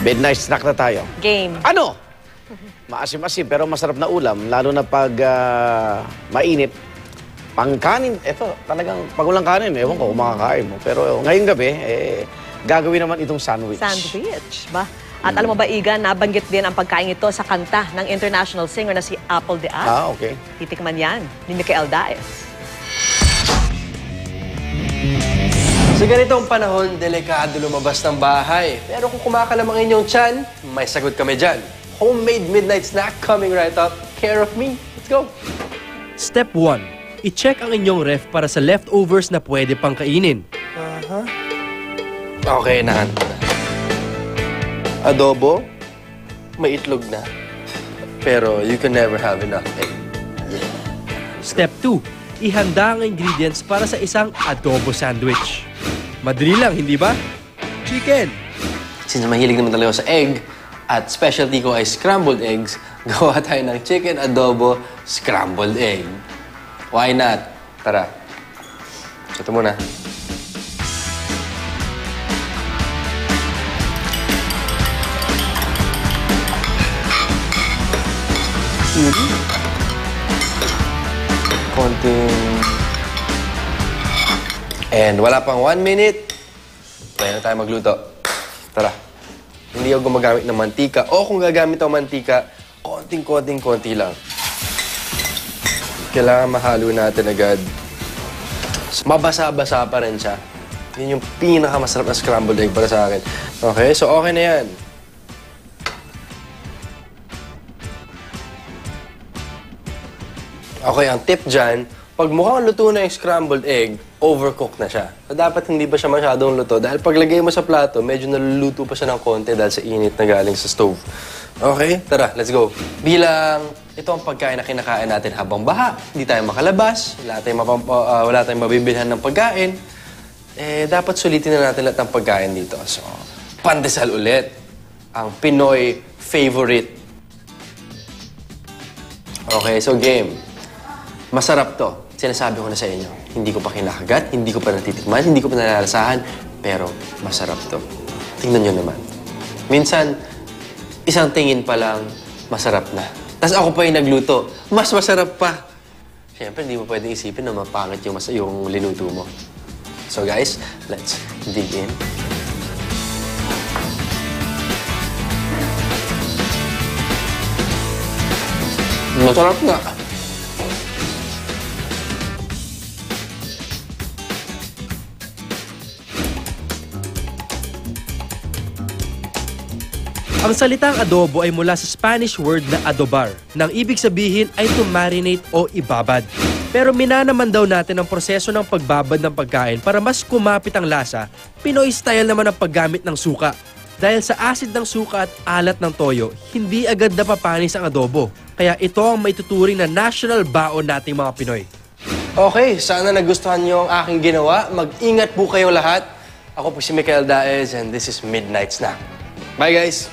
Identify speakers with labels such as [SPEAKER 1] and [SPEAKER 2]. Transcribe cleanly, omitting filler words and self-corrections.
[SPEAKER 1] Midnight snack na tayo.
[SPEAKER 2] Game.
[SPEAKER 1] Ano? Maasim-asim pero masarap na ulam, lalo na pag mainit. Pangkanin, eto, talagang pag walang kanin, ewan ko kung makakain mo. Pero ngayong gabi, gagawin naman itong sandwich.
[SPEAKER 2] Sandwich, ba? At alam mo ba, Igan, nabanggit din ang pagkain ito sa kanta ng international singer na si Apple Diaz.
[SPEAKER 1] Ah, okay.
[SPEAKER 2] Titikman yan ni Micael Daes.
[SPEAKER 3] Sa ganitong panahon, delikado lumabas ng bahay. Pero kung kumakalam ang inyong tiyan, may sagot kami dyan. Homemade midnight snack coming right up. Care of me. Let's go!
[SPEAKER 4] Step 1. I-check ang inyong ref para sa leftovers na pwede pang kainin.
[SPEAKER 3] Okay na. Adobo, may itlog na. Pero you can never have enough egg.
[SPEAKER 4] Step 2. Ihanda ang ingredients para sa isang adobo sandwich. Madali lang, hindi ba? Chicken!
[SPEAKER 3] Since mahilig naman talaga ako sa egg, at specialty ko ay scrambled eggs, gawa tayo ng chicken adobo scrambled egg. Why not? Tara. Ito muna. Konting... And wala pang 1 minute, pwede na tayo magluto. Tara. Hindi ako gumagamit ng mantika. O kung gagamit ako mantika, konti lang. Kailangan mahalo natin agad. Mabasa-basa pa rin siya. Yun yung pinakamasarap na scrambled egg para sa akin. Okay, so okay na yan. Okay, ang tip dyan, pag mukhang luto na yung scrambled egg, overcook na siya. So, dapat hindi pa siya masyadong luto dahil paglagay mo sa plato, medyo naluluto pa siya ng konti dahil sa init na galing sa stove. Okay? Tara, let's go. Bilang ito ang pagkain na kinakain natin habang baha, hindi tayo makalabas, wala tayong mabibilhan ng pagkain, dapat sulitin na natin lahat ng pagkain dito. So, pandesal ulit. Ang Pinoy favorite. Okay, so game. Masarap to. Sinasabi ko na sa inyo, hindi ko pa kinakagat, hindi ko pa natitikman, hindi ko pa nalalasahan, pero masarap to. Tingnan nyo naman. Minsan, isang tingin pa lang, masarap na. Tapos ako pa yung nagluto, mas masarap pa. Siyempre, hindi mo pwedeng isipin na mapangit yung linuto mo. So guys, let's dig in. Masarap na.
[SPEAKER 4] Ang salitang adobo ay mula sa Spanish word na adobar, nang ibig sabihin ay to marinate o ibabad. Pero minanaman daw natin ang proseso ng pagbabad ng pagkain para mas kumapit ang lasa. Pinoy style naman ang paggamit ng suka. Dahil sa acid ng suka at alat ng toyo, hindi agad napapanis ang adobo. Kaya ito ang maituturing na national baon nating mga Pinoy.
[SPEAKER 3] Okay, sana nagustuhan niyo ang aking ginawa. Mag-ingat po kayo lahat. Ako po si Micael Daes and this is Midnight Snack. Bye guys!